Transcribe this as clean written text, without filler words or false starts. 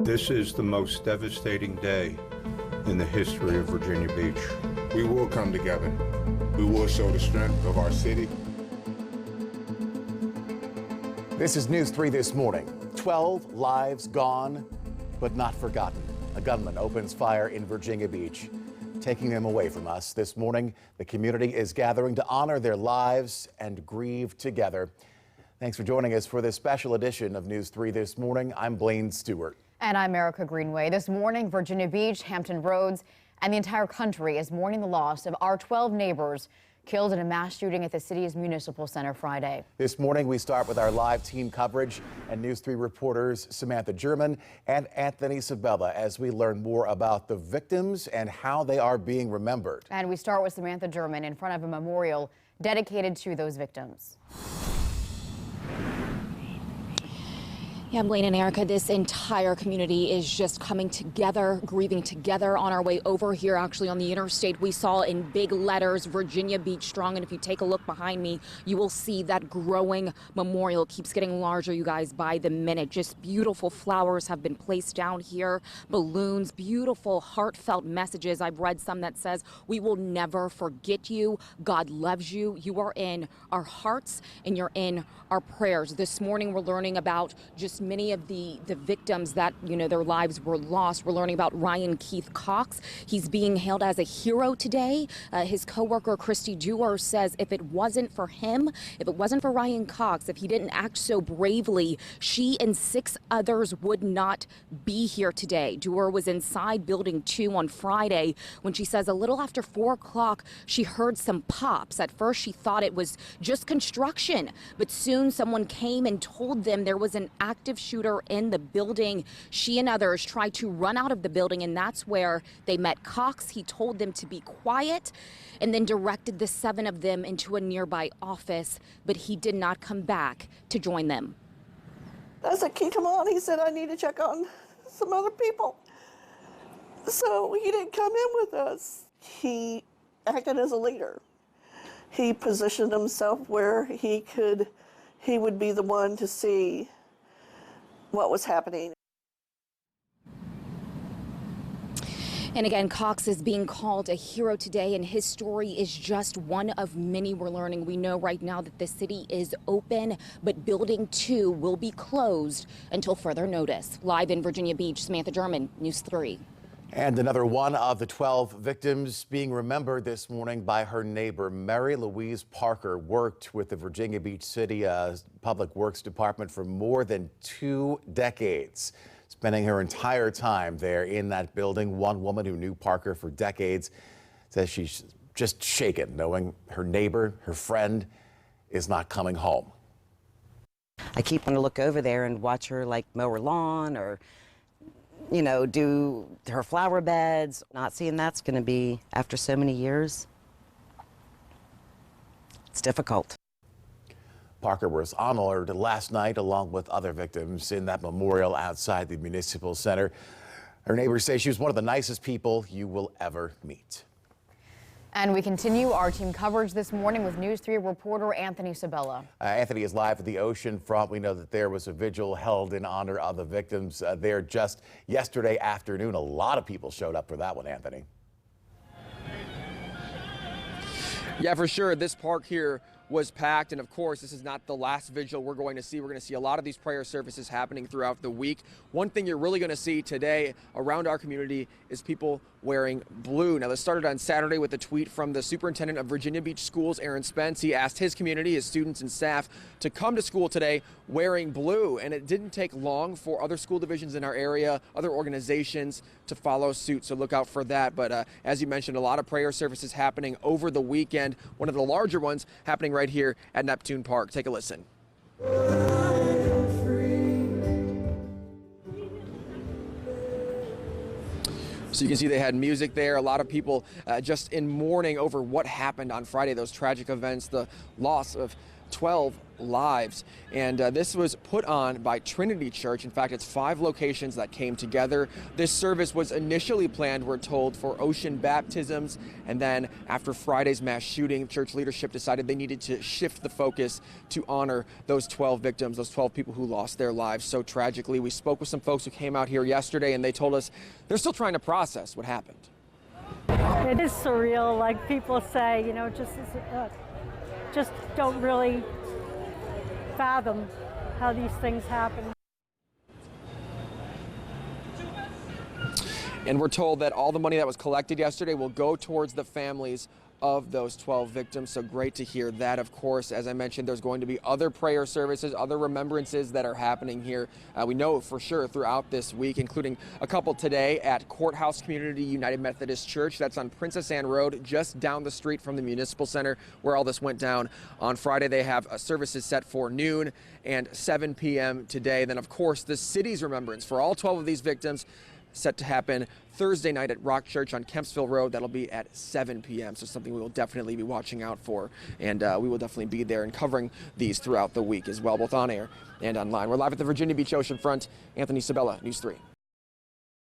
This is the most devastating day in the history of Virginia Beach. We will come together. We will show the strength of our city. This is News 3 this morning. 12 lives gone, but not forgotten. A gunman opens fire in Virginia Beach, taking them away from us. This morning, the community is gathering to honor their lives and grieve together. Thanks for joining us for this special edition of News 3 this morning. I'm Blaine Stewart. And I'm Erica Greenway. This morning, Virginia Beach, Hampton Roads, and the entire country is mourning the loss of our 12 neighbors killed in a mass shooting at the city's municipal center Friday. This morning, we start with our live team coverage and News 3 reporters Samantha German and Anthony Sabella as we learn more about the victims and how they are being remembered. And we start with Samantha German in front of a memorial dedicated to those victims. Yeah, Blaine and Erica, this entire community is just coming together, grieving together. On our way over here, actually on the interstate, we saw in big letters, Virginia Beach Strong. And if you take a look behind me, you will see that growing memorial keeps getting larger, you guys, by the minute. Just beautiful flowers have been placed down here, balloons, beautiful heartfelt messages. I've read some that says, we will never forget you. God loves you. You are in our hearts and you're in our prayers. This morning, we're learning about just many of the victims that, their lives were lost. We're learning about Ryan Keith Cox. He's being hailed as a hero today. His coworker, Christy Dewar, says if it wasn't for him, if it wasn't for Ryan Cox, if he didn't act so bravely, she and 6 others would not be here today. Dewar was inside Building 2 on Friday when she says a little after 4 o'clock, she heard some pops. At first, she thought it was just construction, but soon someone came and told them there was an active shooter in the building. She and others tried to run out of the building, and that's where they met Cox. He told them to be quiet and then directed the 7 of them into a nearby office, but he did not come back to join them. I said, can you come on? He said, I need to check on some other people. So he didn't come in with us. He acted as a leader. He positioned himself where he would be the one to see what was happening. And again, Cox is being called a hero today, and his story is just one of many we're learning. We know right now that the city is open, but Building 2 will be closed until further notice. Live in Virginia Beach, Samantha German, News 3. And another one of the 12 victims being remembered this morning by her neighbor. Mary Louise Parker worked with the Virginia Beach City Public Works Department for more than 2 decades, spending her entire time there in that building. One woman who knew Parker for decades says she's just shaken knowing her neighbor, her friend, is not coming home. I keep wanting to look over there and watch her mow her lawn or do her flower beds. Not seeing that's going to be after so many years. It's difficult. Parker was honored last night along with other victims in that memorial outside the municipal center. Her neighbors say she was one of the nicest people you will ever meet. And we continue our team coverage this morning with News 3 reporter Anthony Sabella. Anthony is live at the ocean front. We know that there was a vigil held in honor of the victims there just yesterday afternoon. A lot of people showed up for that one, Anthony. Yeah, for sure. This park here was packed, and of course this is not the last vigil we're going to see. We're going to see a lot of these prayer services happening throughout the week. One thing you're really going to see today around our community is people wearing blue. Now, this started on Saturday with a tweet from the superintendent of Virginia Beach Schools, Aaron Spence. He asked his community, his students and staff, to come to school today wearing blue, and it didn't take long for other school divisions in our area, other organizations to follow suit, so look out for that. But as you mentioned, a lot of prayer services happening over the weekend, one of the larger ones happening right here at Neptune Park. Take a listen. So you can see they had music there. A lot of people just in mourning over what happened on Friday, those tragic events, the loss of 12 lives. And this was put on by Trinity Church. In fact, it's 5 locations that came together. This service was initially planned, we're told, for ocean baptisms. And then after Friday's mass shooting, church leadership decided they needed to shift the focus to honor those 12 victims, those 12 people who lost their lives so tragically. We spoke with some folks who came out here yesterday, and they told us they're still trying to process what happened. It is surreal, like people say, you know, just don't really fathom how these things happen. And we're told that all the money that was collected yesterday will go towards the families of those 12 victims. So great to hear that. Of course, as I mentioned, there's going to be other prayer services, other remembrances that are happening here. We know for sure throughout this week, including a couple today at Courthouse Community United Methodist Church. That's on Princess Anne Road, just down the street from the Municipal Center where all this went down. On Friday, they have services set for noon and 7 p.m. today. Then, of course, the city's remembrance for all 12 of these victims set to happen Thursday night at Rock Church on Kempsville Road. That'll be at 7 p.m. So something we will definitely be watching out for. And we will definitely be there and covering these throughout the week as well, both on air and online. We're live at the Virginia Beach oceanfront. Anthony Sabella, News 3.